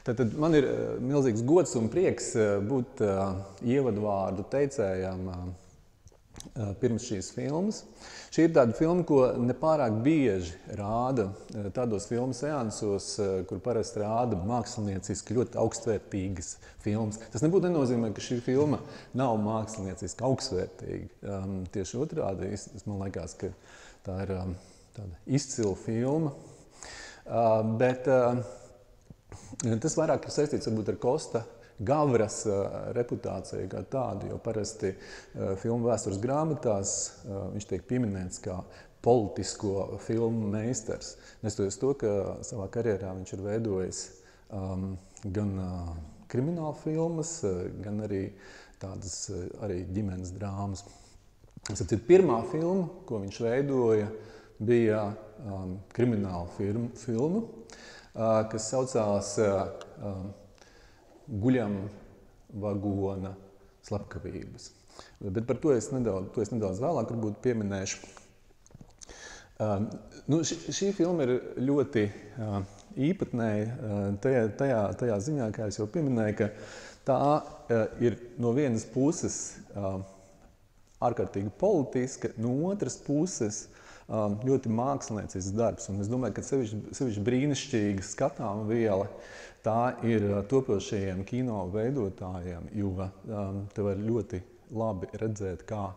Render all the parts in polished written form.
Tad man ir milzīgs gods un prieks būt ievadvārdu teicējam pirms šīs filmas. Šī ir tāda filma, ko nepārāk bieži rāda tādos filmu seansos, kur parasti rāda mākslinieciski ļoti augstvērtīgas filmas. Tas nebūtu nenozīmē, ka šī filma nav mākslinieciski augstvērtīga. Tieši otrādi, man liekas, ka tā ir tāda izcila filma. Bet tas vairāk ir saistīts varbūt ar Kosta Gavras reputāciju kā tādu, jo parasti filmu vēstures grāmatās viņš tiek pieminēts kā politisko filmu meistars. Nestoties to, ka savā karjerā viņš ir veidojis gan kriminālu filmas, gan arī tādas arī ģimenes drāmas. Pirmā filma, ko viņš veidoja, bija krimināla filma, kas saucās Guļam vagona slepkavības. Bet par to es nedaudz vēlāk varbūt pieminēšu. Šī filma ir ļoti īpatnēja tajā ziņā, kā es jau pieminēju, ka tā ir no vienas puses ārkārtīgi politiska, no otras puses ļoti māksliniecisks darbs. Un es domāju, ka sevišķi brīnišķīga skatāma viela tā ir topošajiem kino veidotājiem, jo te var ļoti labi redzēt, kā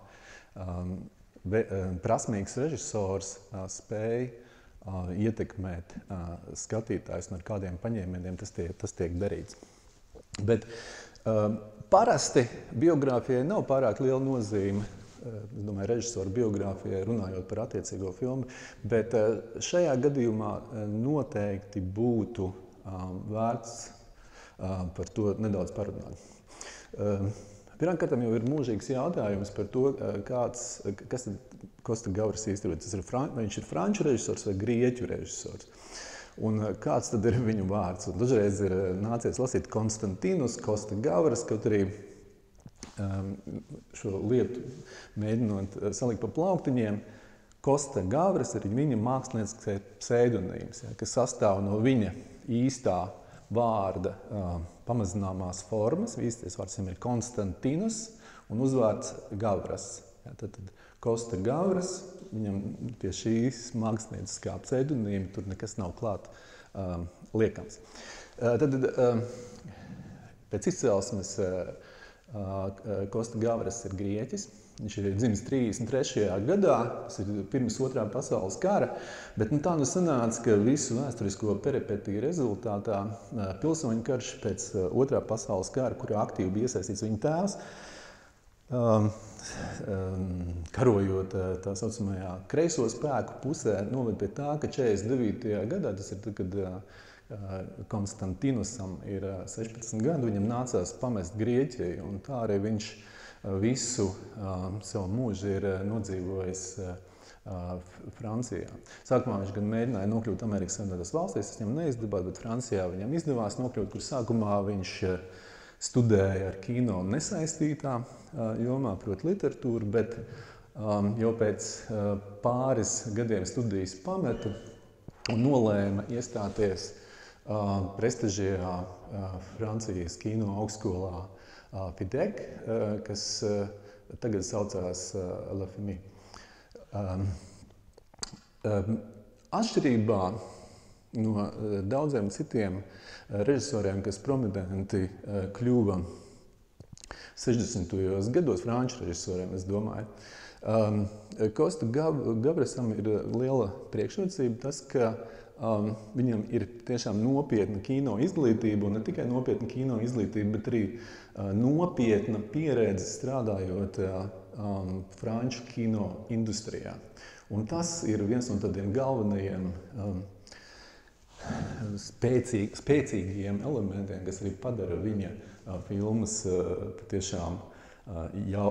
prasmīgs režisors spēj ietekmēt skatītājus un ar kādiem paņēmieniem tas tiek darīts. Bet parasti biogrāfijai nav pārāk liela nozīme, es domāju, režisoru biogrāfijai runājot par attiecīgo filmu, bet šajā gadījumā noteikti būtu vērts par to nedaudz parunāt. Pirmkārt, jau ir mūžīgs jautājums par to, kas tad Kosta Gavras īstenībā. Vai viņš ir franču režisors vai grieķu režisors? Un kāds tad ir viņu vārds? Un dažreiz ir nācies lasīt Konstantinus, Kosta Gavras, kaut arī šo lietu mēģinot salikt pa plauktiņiem. Kosta Gavras ir viņa mākslinieckais pseidonīms, kas sastāv no viņa īstā vārda pamazināmās formas. Īstais vārds ir Konstantinus un uzvārds Gavras. Tad Kosta Gavras, viņam pie šīs mākslinieckā pseidonīma tur nekas nav klāt liekams. Tad pēc izcelsmes Kosta Gavras ir grieķis. Viņš ir dzimis 33. gadā, tas ir pirms Otrā pasaules kara, bet tā nu sanāca, ka visu vēsturisko peripetiju rezultātā pilsoņu karš pēc Otrā pasaules kara, kurā aktīvi bija iesaistīts viņa tēvs, karojot tā saucamajā kreiso spēku pusē, noved pie tā, ka 49. gadā, tas ir tad, kad Konstantinusam ir 16 gadu, viņam nācās pamest Grieķiju, un tā arī viņš visu savu mūžu ir nodzīvojis Francijā. Sākumā viņš gan mēģināja nokļūt Amerikas Savienotās valstīs, tas viņam neizdevās, bet Francijā viņam izdevās nokļūt, kur sākumā viņš studēja ar kino nesaistītā jomā, proti literatūru, bet jau pēc pāris gadiem studijas pameta un nolēma iestāties prestižajā Francijas kino augstskolā PIDEC, kas tagad saucās La Fimi. Atšķirībā no daudziem citiem režisoriem, kas prominenti kļuva 60. gados, franču režisoriem, es domāju, Kosta Gavrasam ir liela priekšrocība tas, ka viņam ir tiešām nopietna kino izglītība, un ne tikai nopietna kino izglītība, bet arī nopietna pieredze strādājot franču kino industrijā. Un tas ir viens no tādiem galvenajiem spēcīgiem elementiem, kas arī padara viņa filmas patiešām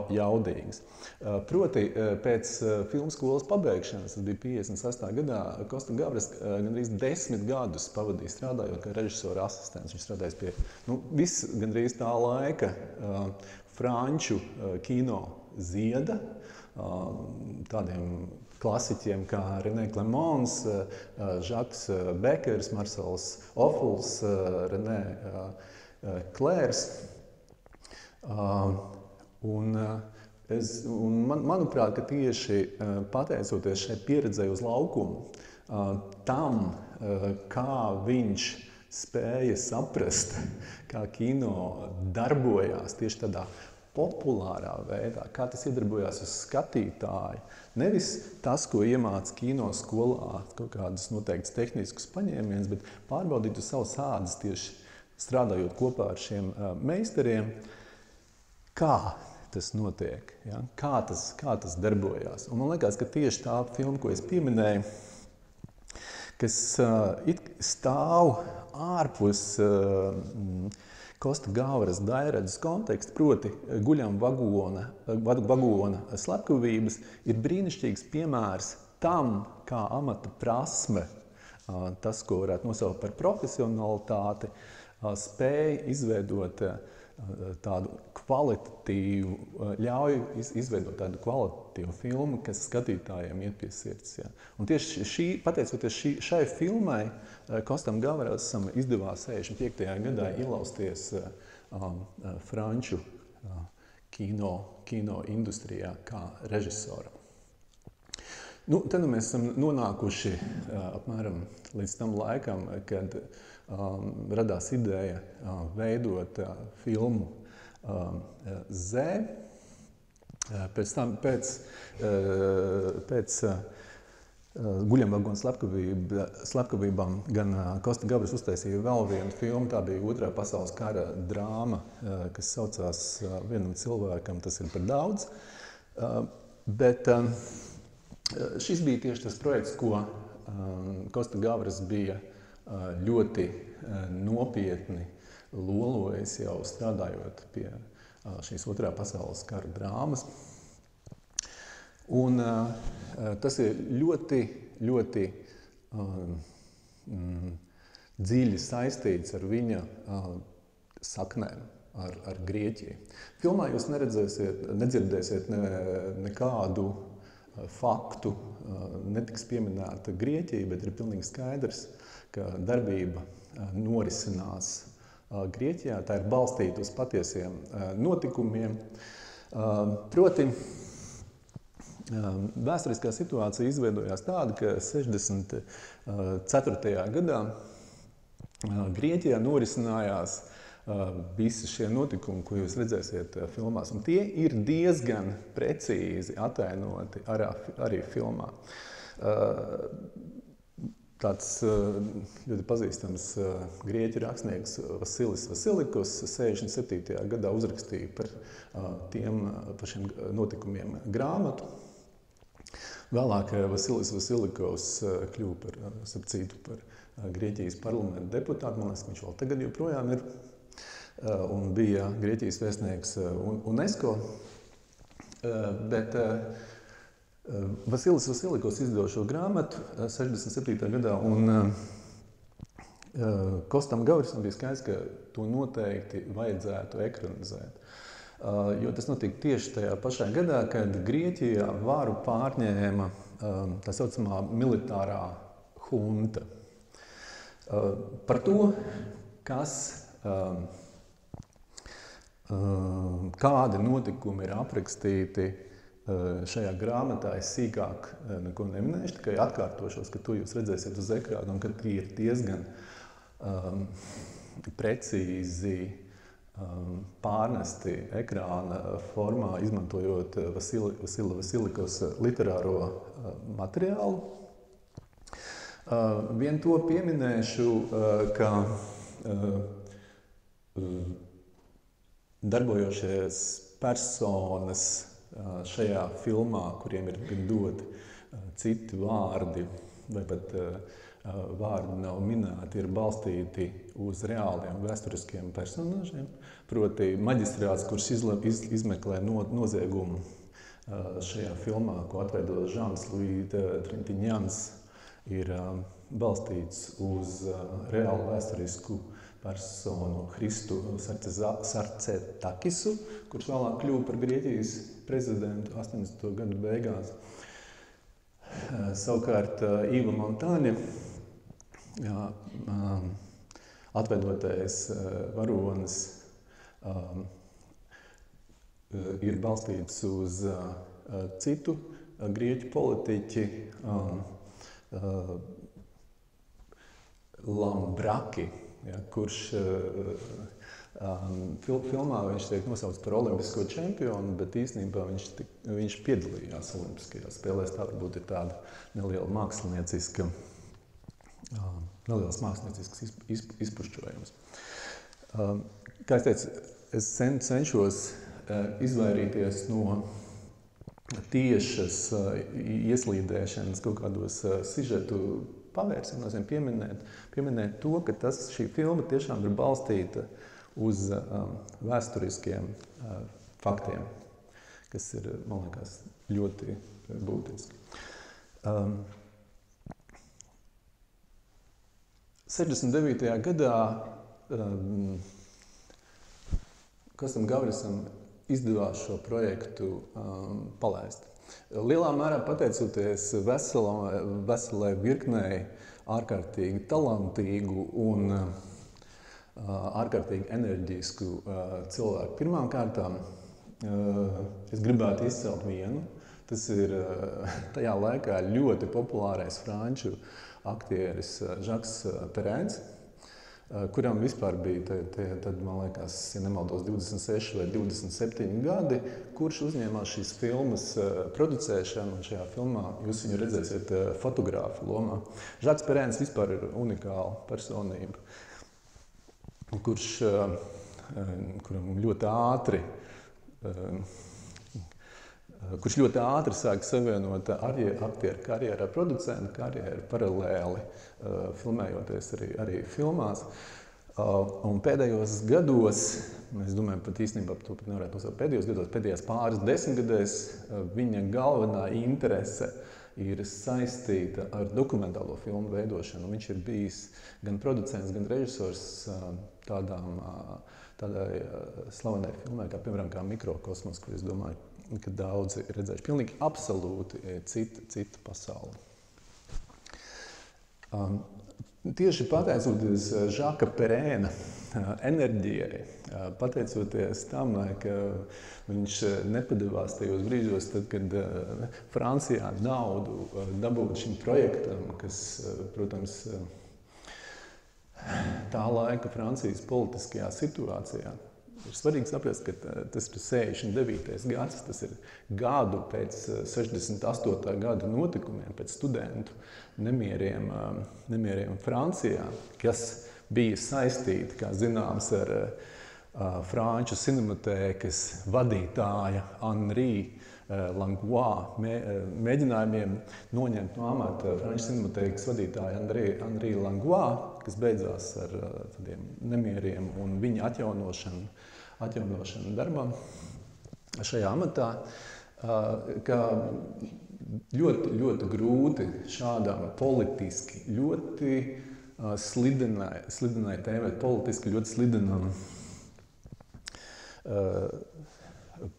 jaudīgas. Proti, pēc filmu skolas pabeigšanas, tas bija 58. gadā, Kosta Gavras gandrīz 10 gadus pavadīja strādājot kā režisora asistents. Viņš strādājis pie gandrīz tā laika franču kino zieda, tādiem klasiķiem kā René Clemons, Žaks Bekers, Marcels Ofuls, René Klērs. Manuprāt, ka tieši pateicoties šai pieredzei uz laukumu, tam, kā viņš spēja saprast, kā kino darbojās tieši tādā populārā veidā, kā tas iedarbojās uz skatītāju. Nevis tas, ko iemāca kino skolā, kaut kādas noteiktas tehniskas paņēmienus, bet pārbaudīt uz savas ādas tieši strādājot kopā ar šiem meistariem, kā tas notiek, ja? Kā tas darbojās. Un man liekas, ka tieši tā filma, ko es pieminēju, kas stāv ārpus Kosta Gavras daļredzes konteksta, proti guļam vagona slepkavības, ir brīnišķīgs piemērs tam, kā amata prasme, tas, ko varētu nosaukt par profesionalitāti, spēja izveidot tādu kvalitatīvu, ļauj izveidot tādu kvalitatīvu filmu, kas skatītājiem iet pie sirds. Ja. Un tieši pateicoties šai filmai, Kostam Gavrasam izdevās 65. gadā ielausties franču kino industrijā kā režisoram. Tad mēs esam nonākuši apmēram līdz tam laikam, kad radās ideja veidot filmu Z. Pēc guļamvagonu slepkavībām gan Kosta Gavras uztaisīja vēl vienu filmu, tā bija Otrā pasaules kara drāma, kas saucās Vienam cilvēkam tas ir par daudz. Bet šis bija tieši tas projekts, ko Kosta Gavras bija ļoti nopietni lolojis jau strādājot pie šīs Otrā pasaules kara drāmas. Un tas ir ļoti, ļoti dziļi saistīts ar viņa saknēm, ar Grieķiju. Filmā jūs nedzirdēsiet nekādu faktu, netiks pieminēta Grieķija, bet ir pilnīgi skaidrs, ka darbība norisinās Grieķijā. Tā ir balstīta uz patiesiem notikumiem. Proti, vēsturiskā situācija izveidojās tāda, ka 64. gadā Grieķijā norisinās visi šie notikumi, ko jūs redzēsiet filmās. Un tie ir diezgan precīzi atainoti arī filmā. Tāds ļoti pazīstams grieķu rakstnieks Vasilis Vasilikus 67. gadā uzrakstīja par šiem notikumiem grāmatu. Vēlāk Vasilis Vasilikovs kļuva par Grieķijas parlamenta deputātu. Man liekas, ka viņš vēl tagad joprojām ir un bija Grieķijas vēstnieks UNESCO. Bet Vasilis Vasilikovs izdeva šo grāmatu 67. gadā, un Kostam Gavrasam bija skaidrs, ka to noteikti vajadzētu ekranizēt. Jo tas notika tieši tajā pašā gadā, kad Grieķijā varu pārņēma tā saucamā militārā hunta. Par to, kādi notikumi ir aprakstīti šajā grāmatā, es sīkāk neko neminēšu, tikai atkārtošos, ka to jūs redzēsiet uz ekrāna un ka tie ir diezgan precīzi pārnesti ekrāna formā, izmantojot Vasila Vasilikovs literāro materiālu. Vien to pieminēšu, ka darbojošies personas šajā filmā, kuriem ir gan doti citi vārdi, vai pat vārdi nav minēti, ir balstīti uz reāliem vēsturiskiem personāžiem. Proti maģistrāts, kurš izmeklē noziegumu šajā filmā, ko atveido Žans-Louis Trintiņans, ir balstīts uz reālu vēsturisku personu Hristu Sarcetakisu, kurš vēlāk kļuva par Grieķijas prezidentu 80. gadu beigās. Savukārt Īva Montāņa, atvedotais varonis, ir balstīts uz citu grieķu politiķi, Lambraki, kurš filmā viņš tiek nosaukts par olimpisko čempionu, bet īstenībā viņš piedalījās olimpiskajās spēlēs. Tā varbūt ir tāda neliela neliels māksliniecisks izpušķojums. Kā es teicu, es cenšos izvairīties no tiešas ieslīdēšanas kaut kādos sižetu pavērsienos, pieminēt to, ka šī filma tiešām ir balstīta uz vēsturiskiem faktiem, kas ir, man liekas, ļoti būtiski. 69. gadā Kostam Gavrisam izdevās šo projektu palaist. Lielā mērā pateicoties veselai virknei ārkārtīgi talantīgu un ārkārtīgi enerģisku cilvēku. Pirmām kārtām es gribētu izcelt vienu. Tas ir tajā laikā ļoti populārais franču aktieris Žaks Perēns, kuram vispār bija, tad, man liekas, ja nemaldos, 26 vai 27 gadi, kurš uzņēmās šīs filmas producēšanu, un šajā filmā jūs viņu redzēsiet fotogrāfa lomā. Žaks Perēns vispār ir unikāla personība, kuram kurš ļoti ātri sāk savienot aktieru karjeru ar producentu karjeru paralēli, filmējoties arī filmās. Un pēdējos gados, mēs domājam, pat īstenībā to pat nevarētu nosaukt pēdējos gados, pēdējās pāris desmitgadēs, viņa galvenā interese ir saistīta ar dokumentālo filmu veidošanu. Viņš ir bijis gan producents, gan režisors tādai slavenai filmai, kā piemēram kā Mikrokosmos, kur es domāju, ka daudzi ir redzējuši pilnīgi absolūti citu pasauli. Tieši pateicoties Žaka Perēna enerģijai, pateicoties tam, ka viņš nepadevās tajos brīžos, tad, kad Francijā naudu dabūt šim projektam, kas, protams, tā laika Francijas politiskajā situācijā. Ir svarīgi saprast, ka tas ir 69. gads, tas ir gadu pēc 68. gada notikumiem, pēc studentu nemieriem Francijā, kas bija saistīti, kā zināms, ar franču cinematēkas vadītāja Henri Langlois mēģinājumiem noņemt no amata franču cinematēkas vadītāja Henri Langlois, kas beidzās ar tādiem nemieriem un viņa atjaunošanu darbam šajā amatā, ka ļoti grūti šādām politiski ļoti slidenai tēmai, politiski ļoti slidenam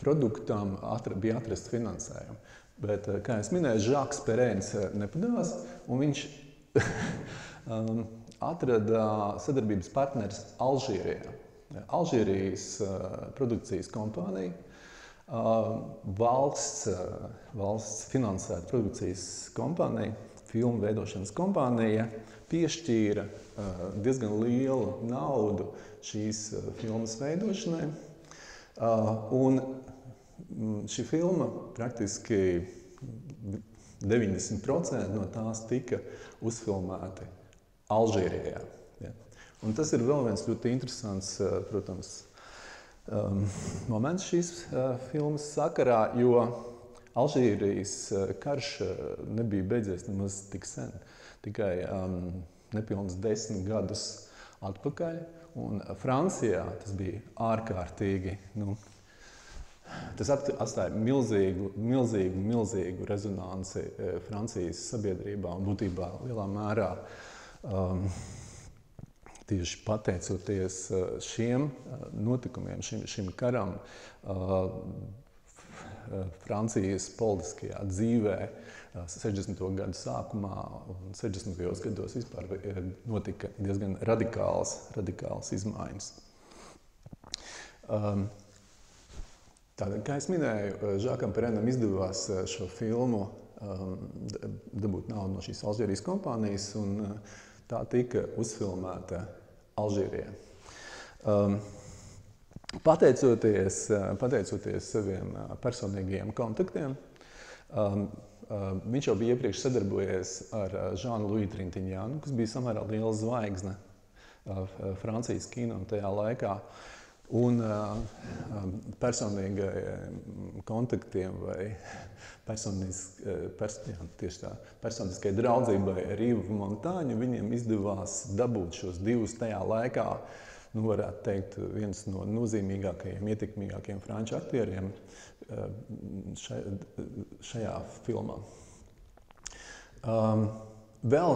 produktam bija atrast finansējumu. Bet, kā es minēju, Žaks Perēns nepadevās, un viņš atrada sadarbības partneris Alžīrijā. Alžīrijas produkcijas kompānija, valsts finansēta produkcijas kompānija, filmu veidošanas kompānija, piešķīra diezgan lielu naudu šīs filmas veidošanai. Un šī filma praktiski 90% no tās tika uzfilmēti Alžīrijā. Ja. Un tas ir vēl viens ļoti interesants, protams, moments šīs filmas sakarā, jo Alžīrijas karš nebija beidzies nemaz tik sen, tikai nepilnus 10 gadus atpakaļ. Un Francijā tas bija ārkārtīgi, tas atstāja milzīgu rezonanci Francijas sabiedrībā un būtībā lielā mērā tieši pateicoties šiem notikumiem, šim karam, Francijas politiskajā dzīvē 60. gadu sākumā un 60. gados vispār notika diezgan radikālas izmaiņas. Tātad, kā es minēju, Žakam Perenam izdevās šo filmu dabūt naudu no šīs Alžīrijas kompānijas, un tā tika uzfilmēta Alžīrijā. Pateicoties saviem personīgajiem kontaktiem, viņš jau bija iepriekš sadarbojies ar Žanu-Luiju Trintiņānu, kas bija samērā liela zvaigzne Francijas kino tajā laikā. Un personīgajiem kontaktiem vai personiskai draudzībai ar Yves Montagnu viņiem izdevās dabūt šos divus tajā laikā, varētu teikt, viens no nozīmīgākajiem, ietekmīgākajiem franču aktieriem šajā filmā. Vēl,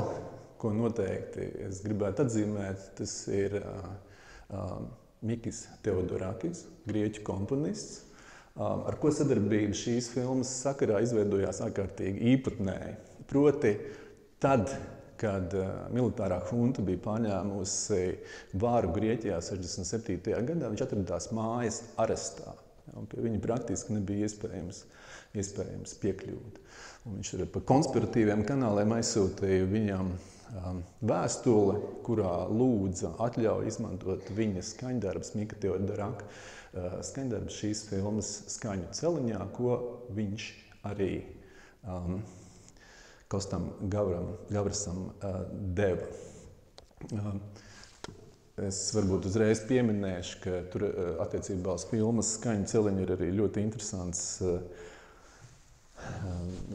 ko noteikti es gribētu atzīmēt, tas ir Mikis Theodorakis, grieķu komponists, ar ko sadarbība šīs filmas sakarā izveidojās ārkārtīgi īpatnēji. Proti, tad, kad militārā hunta bija paņēmusi varu Grieķijā 67. gadā, viņš atradās mājas arestā. Un pie viņa praktiski nebija iespējams piekļūt. Un viņš pa konspiratīviem kanāliem aizsūtīja viņam vēstuli, kurā lūdza atļauju izmantot viņa skaņdarbus, Mika Theodoraka skaņdarbus šīs filmas skaņu celiņā, ko viņš arī Kostam Gavrasam deva. Es varbūt uzreiz pieminēšu, ka tur attiecībā uz filmas skaņu celiņu ir arī ļoti interesants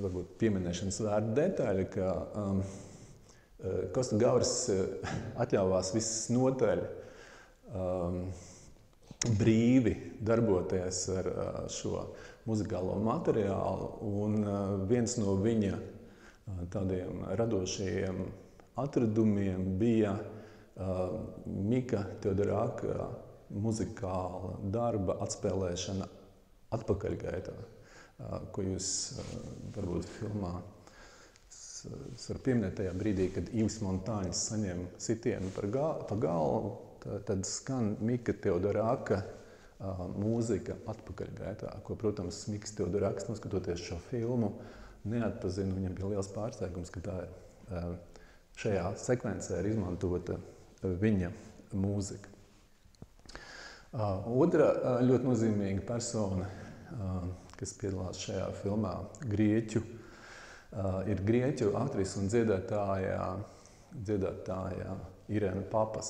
varbūt pieminēšanas vērta detaļa, ka Kosta Gavras atļāvās visnotaļ brīvi darboties ar šo muzikālo materiālu, un viens no viņa tādiem radošajiem atradumiem bija Mika Theodoraka muzikāla darba atspēlēšana atpakaļgaitā, ko jūs varbūt filmā es varu pieminēt tajā brīdī, kad Yves Montagns saņem sitienu pa galvu, tad skan Mika Theodoraka mūzika atpakaļgaitā, ko, protams, Miks Theodoraks, noskatoties šo filmu, neatpazina. Viņam bija liels pārsteigums, ka tā šajā sekvencē ir izmantota viņa mūzika. Otra ļoti nozīmīga persona, kas piedalās šajā filmā, ir grieķu aktrise un dziedātāja Irēna Papas,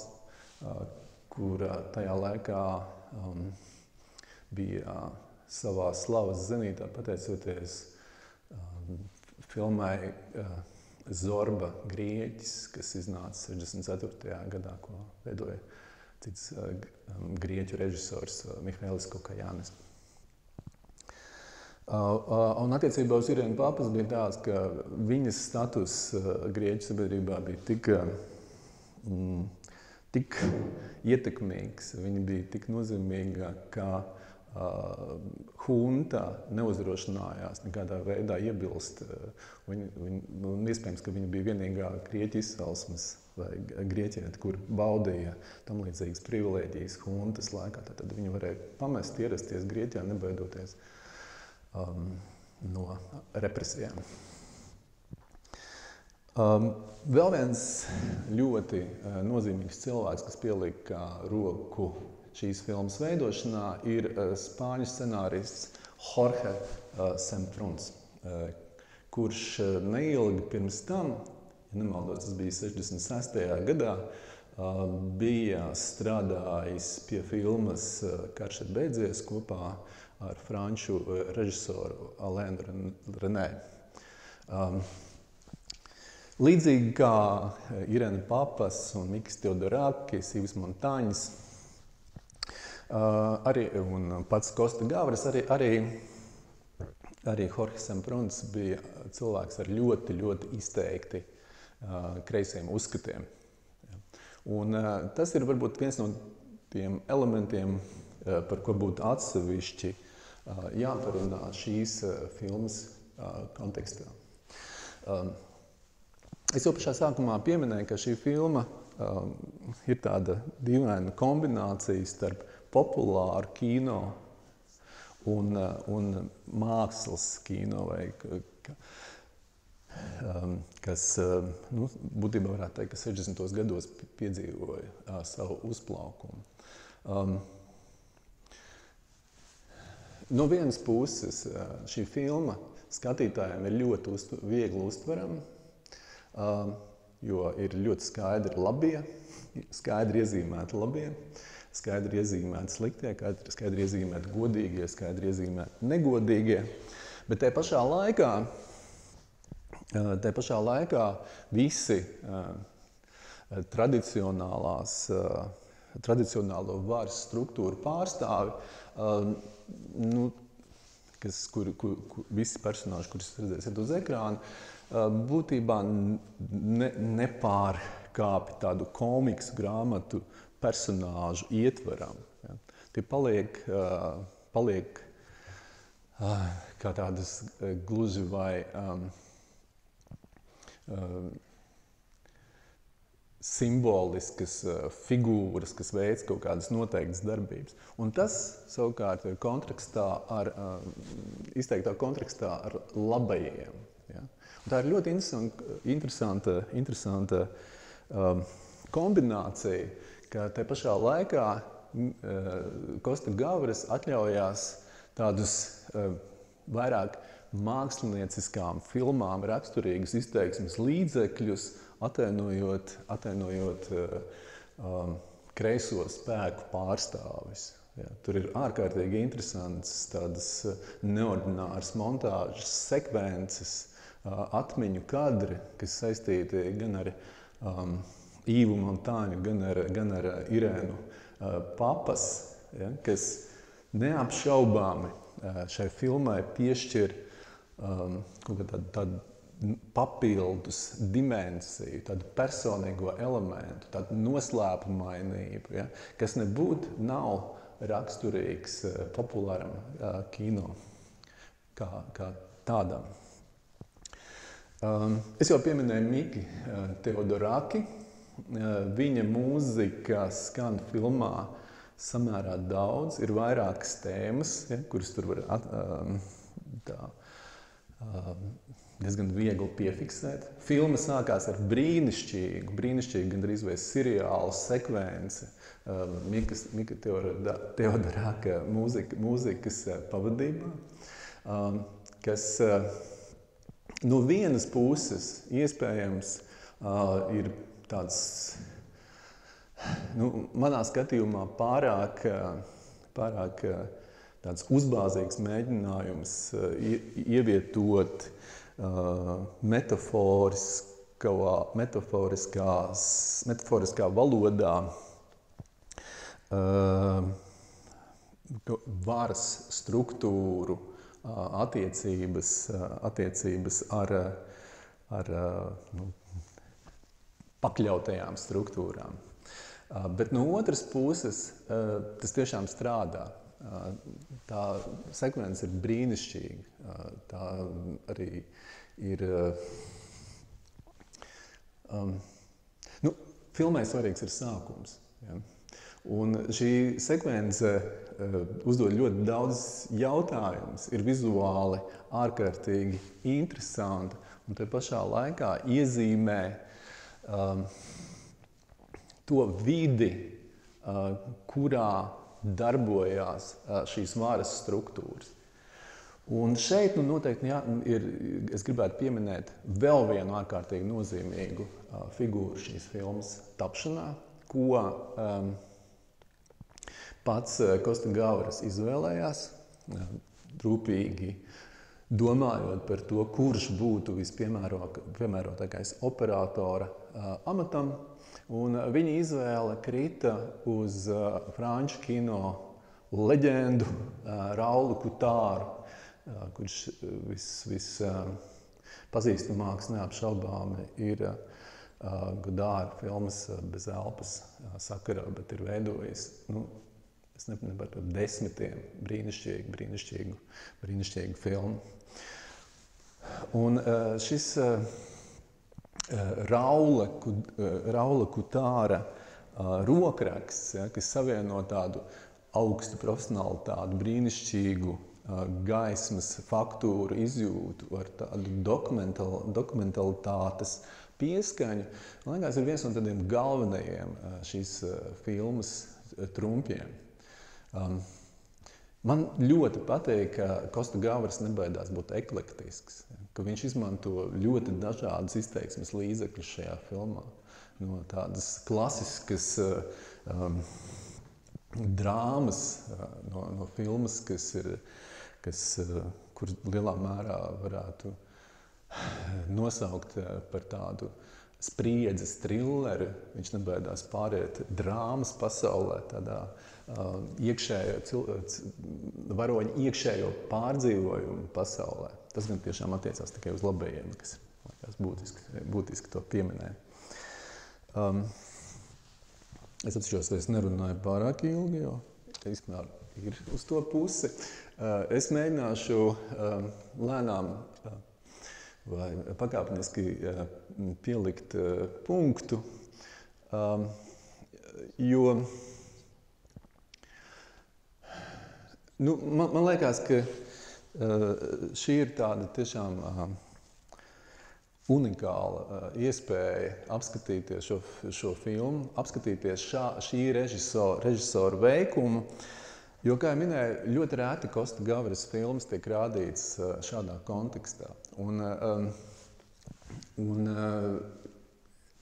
kura tajā laikā bija savā slavas zenītā, pateicoties filmai Zorba Grieķis, kas iznāca 64. gadā, ko veidoja cits grieķu režisors Mihailis Kokajānis. Un attiecībā uz Irēnu Papas bija tāds, ka viņas status grieķu sabiedrībā bija tik ietekmīgs, viņa bija tik nozīmīga, ka hunta neuzdrošinājās nekādā veidā iebilst. Iespējams, ka viņa bija vienīgā grieķu izcelsmes vai grieķiete, kur baudīja tam līdzīgas privilēģijas huntas laikā. Tad viņa varēja pamest, ierasties Grieķijā, nebaidoties no represijām. Vēl viens ļoti nozīmīgs cilvēks, kas pielika roku šīs filmas veidošanā, ir spāņu scenārists Jorge Sempruns, kurš neilgi pirms tam, ja nemaldos, tas bija 66. gadā, bija strādājis pie filmas Karš ir beidzies kopā ar franču režisoru Alainu Renē. Līdzīgi kā Irēna Papas un Mikis Theodorakis, Yves Montagns, un pats Kosta Gavras, arī Jorge Sempruns bija cilvēks ar ļoti, ļoti izteikti kreisiem uzskatiem. Un tas ir varbūt viens no tiem elementiem, par ko būtu atsevišķi jāparunā šīs filmas kontekstā. Es jau pašā sākumā pieminēju, ka šī filma ir tāda dīvaina kombinācija starp populāru kino un mākslas kino, kas būtībā varētu teikt, ka 60. gados piedzīvoja savu uzplaukumu. No vienas puses šī filma skatītājiem ir ļoti viegli uztverama, jo ir ļoti skaidri labie, skaidri iezīmēti labie, skaidri iezīmēti sliktie, skaidri iezīmēti godīgie, skaidri iezīmēti negodīgie, bet te pašā laikā visi tradicionālo varas struktūru pārstāvi, visi personāži, kurus redzēsiet uz ekrāna, būtībā nepārkāpj tādu komiksu grāmatu personāžu ietvaram. Ja. Tie paliek kā tādas gluži vai simboliskas figūras, kas veic kaut kādas noteiktas darbības. Un tas, savukārt, ir izteiktā kontekstā ar labajiem. Ja? Un tā ir ļoti interesanta kombinācija, ka te pašā laikā Kosta Gavras atļaujās tādus vairāk mākslinieciskām filmām raksturīgus izteiksmes līdzekļus, atainojot kreiso spēku pārstāvis. Ja, tur ir ārkārtīgi interesants tādas neordināras montāžas sekvences, atmiņu kadri, kas saistīti gan ar Īvu Montāņu, gan ar Irēnu Papas, ja, kas neapšaubāmi šai filmai piešķir tādu papildus dimensiju, tādu personīgo elementu, tādu noslēpumainību, ja, kas nebūtu nav raksturīgs populāram kino kā tādam. Es jau pieminēju Miki Teodoraki. Viņa mūzika skan filmā samērā daudz, ir vairākas tēmas, ja, kuras tur var diezgan viegli piefiksēt. Filma sākās ar brīnišķīgu gandrīz vai seriālu sekvenci Mika Teodoraka mūzikas pavadībā, kas no vienas puses iespējams ir tāds, manā skatījumā pārāk tāds uzbāzīgs mēģinājums ievietot metaforiskā valodā varas struktūru attiecības ar pakļautajām struktūrām. Bet no otras puses tas tiešām strādā. Tā sekvence ir brīnišķīga. Tā arī ir... filmai svarīgs ir sākums. Ja? Un šī sekvence uzdod ļoti daudz jautājumus, ir vizuāli ārkārtīgi interesanti un te pašā laikā iezīmē to vidi, kurā darbojās šīs varas struktūras. Un šeit noteikti es gribētu pieminēt vēl vienu ārkārtīgi nozīmīgu figūru šīs filmas tapšanā, ko pats Kosta Gavras izvēlējās, rūpīgi domājot par to, kurš būtu vispiemērotākais operatora amatam. Un viņa izvēle krita uz franču kino leģendu Raulu Kutāru, kurš vispazīstamāks neapšaubāmi ir Godāra filmas Bez elpas sakarā, bet ir veidojis, es nevaru par desmitiem brīnišķīgu filmu. Un šis Raula Kutāra rokraksts, ja, kas savieno tādu augstu profesionalitāti, brīnišķīgu gaismas faktūru izjūtu ar tādu dokumentalitātes pieskaņu, man liekas, ir viens no tādiem galvenajiem šīs filmas trumpiem. Man ļoti patīk, ka Kosta Gavras nebaidās būt eklektisks, ka viņš izmanto ļoti dažādas izteiksmes līdzekļus šajā filmā. No tādas klasiskas drāmas, no filmas, kur lielā mērā varētu nosaukt par tādu spriedzes trilleri. Viņš nebaidās pāriet drāmas pasaulē, tādā varoņa iekšējo pārdzīvojumu pasaulē. Tas gan tiešām attiecās tikai uz labējiem, kas būtiski to pieminēja. Es atceros, vai es nerunāju pārāk ilgi, jo īstenībā ir uz to pusi. Es mēģināšu lēnām vai pakāpeniski pielikt punktu, jo man liekas, ka šī ir tāda tiešām unikāla iespēja apskatīties šo filmu, apskatīties šī režisora veikumu, jo, kā jau minēju, ļoti reti Kosta Gavras filmas tiek rādīts šādā kontekstā. Un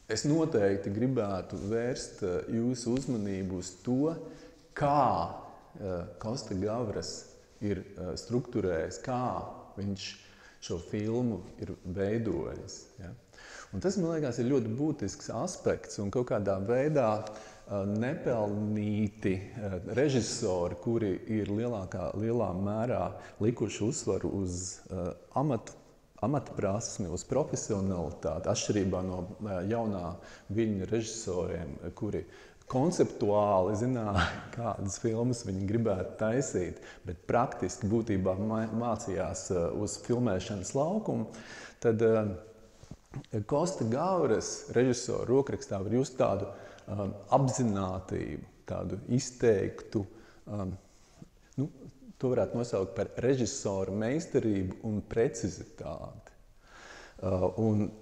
es noteikti gribētu vērst jūsu uzmanību uz to, kā Kosta Gavras ir strukturējis, kā viņš šo filmu ir veidojis. Ja? Un tas, man liekas, ir ļoti būtisks aspekts un kaut kādā veidā nepelnīti režisori, kuri ir lielā mērā likuši uzsvaru uz amatprasmi, uz profesionalitāti, atšķirībā no jaunā viļņa režisoriem, kuri konceptuāli zināja, kādas filmas viņi gribētu taisīt, bet praktiski būtībā mācījās uz filmēšanas laukumu, tad Kosta Gavras režisora rokrakstā var just tādu apzinātību, tādu izteiktu, to varētu nosaukt par režisora meistarību un precizitāti. Un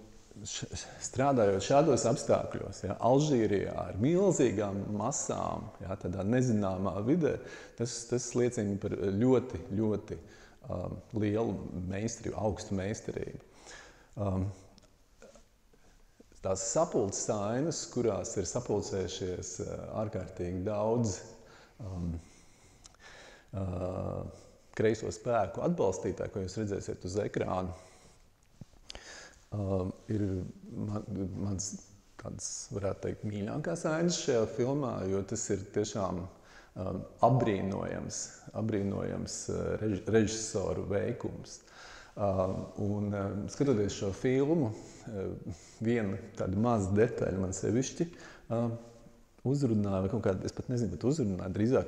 strādājot šādos apstākļos, ja, Alžīrijā ar milzīgām masām, ja, tādā nezināmā vidē, tas liecina par ļoti, ļoti lielu meistarību, augstu meistarību. Tās sapulces ainas, kurās ir sapulcējušies ārkārtīgi daudz kreiso spēku atbalstītāji, ko jūs redzēsiet uz ekrāna, ir mans tāds, varētu teikt, mīļākās ainas šajā filmā, jo tas ir tiešām apbrīnojams režisoru veikums. Un skatoties šo filmu, viena tāda maza detaļa man sevišķi uzrunāja, vai kaut kāda, es pat nezinu, bet uzrunāja, drīzāk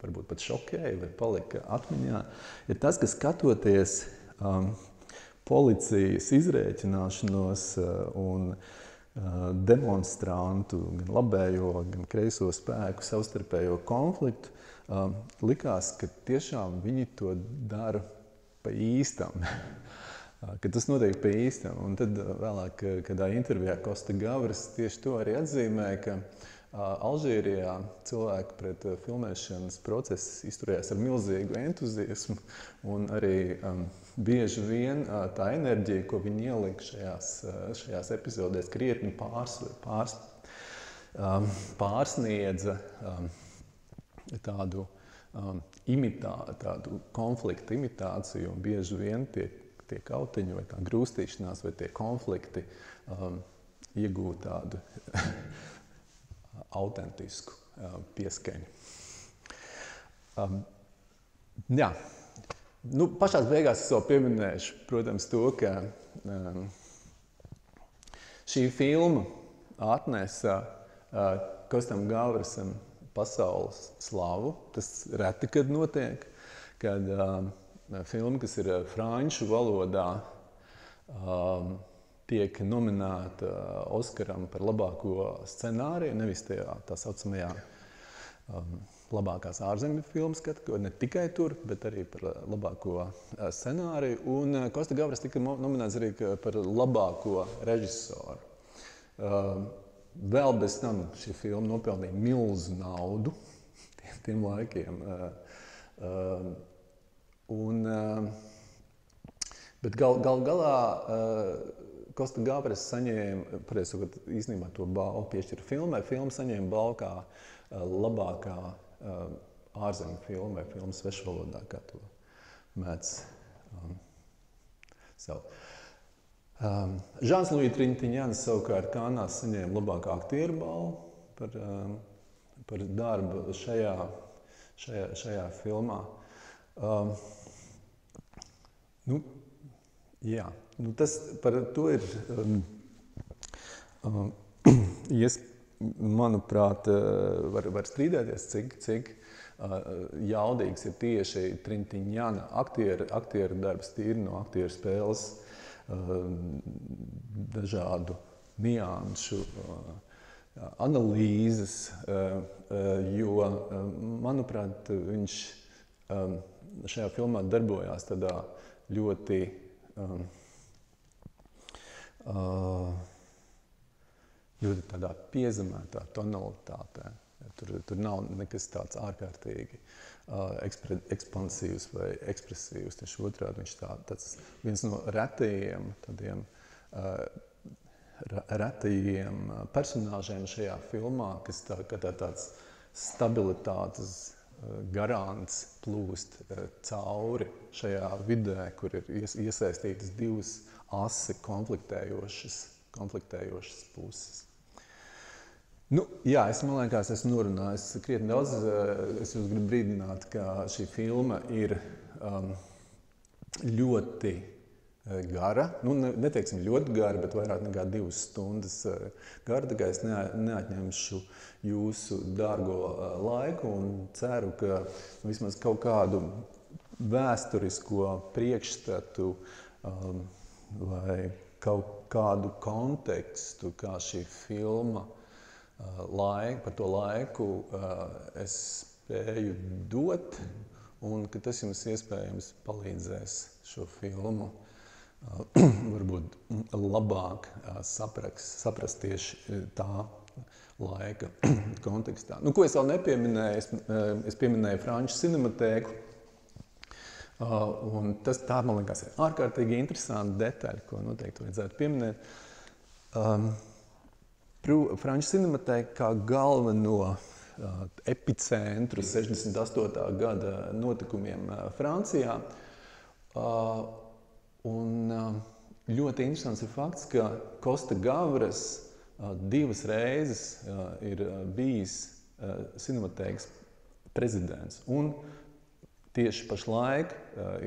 varbūt pat šokēja vai palika atmiņā, ir tas, ka skatoties policijas izrēķināšanos un demonstrantu, gan labējo, gan kreiso spēku savstarpējo konfliktu, likās, ka tiešām viņi to dara pa īstam, ka tas notiek pa īstam. Un tad vēlāk, kādā intervijā Kosta Gavras tieši to arī atzīmēja, ka Alžīrijā cilvēki pret filmēšanas procesu izturējās ar milzīgu entuziasmu un arī bieži vien tā enerģija, ko viņi ielika šajās epizodēs, krietni pārsniedza tādu konfliktu imitāciju, un bieži vien tie kautiņi vai tā grūstīšanās vai tie konflikti iegūtu tādu autentisku pieskaņu. Jā. Pašās beigās es vēl pieminēšu, protams, to, ka šī filma atnesa Kostam Gavrasam pasaules slavu. Tas reti, kad notiek, kad filma, kas ir franču valodā, tiek nominēta Oskaram par labāko scenāriju, nevis tajā tā saucamajā labākās ārzemju filmas kategorijā, ne tikai tur, bet arī par labāko scenāriju. Un Kosta Gavras tika nominēts arī par labāko režisoru. Vēl bez tam šī filma nopelnīja milzu naudu tiem laikiem. Bet galā Kosta Gavras saņēma, īstenībā to balvu piešķira filmai. Filma saņēma balvu kā labākā ārzemju filma vai filma svešvalodā, kā to mēdz saukt. Žans Luis Trintiņans savukārt Kānās saņēma labākā aktieru balvu par darbu šajā filmā. Tas par to ir, manuprāt, var strīdēties, cik jaudīgs ir tieši Trintiņana aktieru darbs, tīri no aktieru spēles, dažādu nianšu analīzes, jo, manuprāt, viņš šajā filmā darbojās tādā ļoti tādā piezemētā tonalitātē. Tur nav nekas tāds ārkārtīgi ekspansīvs vai ekspresīvs. Tieši otrādi viņš tāds viens no retajiem personāžiem šajā filmā, kas tāds stabilitātes garants plūst cauri šajā vidē, kur ir iesaistītas divas asi konfliktējošas puses. Es liekas, esmu norunājis krietni daudz. Es jūs gribu brīdināt, ka šī filma ir ļoti gara. Neteiksim ļoti gara, bet vairāk nekā 2 stundas gara. Tā kā es neatņemšu jūsu dārgo laiku un ceru, ka vismaz kaut kādu vēsturisko priekšstatu vai kaut kādu kontekstu, kā šī filma par to laiku es spēju dot, un ka tas jums iespējams palīdzēs šo filmu varbūt labāk saprast tieši tā laika kontekstā. Ko es vēl nepieminēju? Es pieminēju Franču cinematēku, un tā, man liekas, ir ārkārtīgi interesanta detaļa, ko noteikti vajadzētu pieminēt. Franču cinematēka kā galveno epicentru 68. gada notikumiem Francijā. Un ļoti interesants ir fakts, ka Kosta Gavras 2 reizes ir bijis cinematēkas prezidents. Un tieši pašlaik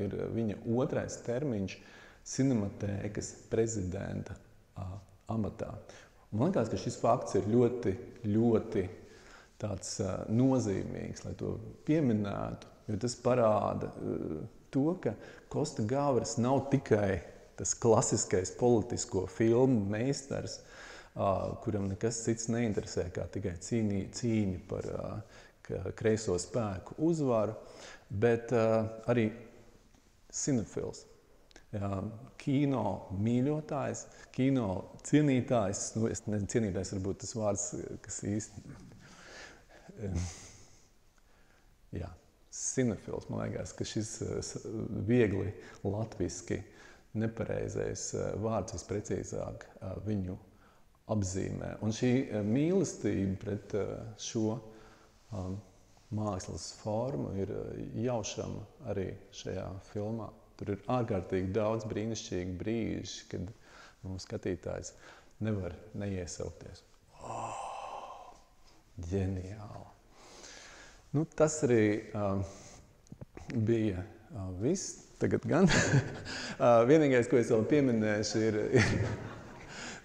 ir viņa 2. termiņš cinematēkas prezidenta amatā. Man liekas, ka šis fakts ir ļoti, ļoti tāds nozīmīgs, lai to pieminētu, jo tas parāda to, ka Kosta Gavras nav tikai tas klasiskais politisko filmu meistars, kuram nekas cits neinteresē, kā tikai cīņa par kreiso spēku uzvaru, bet arī cinefils. Kino mīļotājs, kino cienītājs, cienītājs varbūt tas vārds, kas īsti, cinefils, man liekas, ka šis viegli latviski nepareizais vārds visprecīzāk viņu apzīmē. Un šī mīlestība pret šo mākslas formu ir jaušama arī šajā filmā. Tur ir ārkārtīgi daudz brīnišķīgi brīži, kad skatītājs nevar neiesaukties. Ģeniāli! Tas arī bija viss. Tagad gan. Vienīgais, ko es vēl pieminēšu,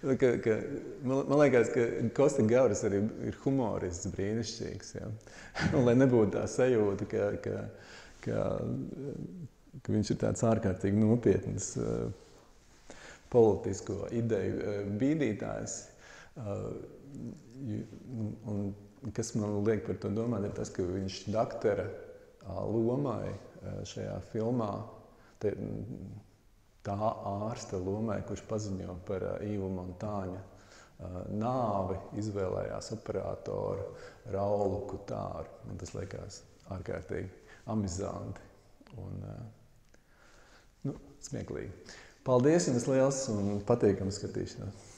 Man liekas, ka Kosta Gavras arī ir humorists brīnišķīgs. Ja? Un, lai nebūtu tā sajūta, ka viņš ir tāds ārkārtīgi nopietns politisko ideju bīdītājs. Un kas man liek par to domāt, ir tas, ka viņš doktora lomai šajā filmā, tā ārsta lomai, kurš paziņo par Īvu Montāņa nāvi, izvēlējās operatoru Raulu Kutāru. Man tas liekas ārkārtīgi amizanti un smieklīgi. Paldies jums liels un patīkami skatīšanos!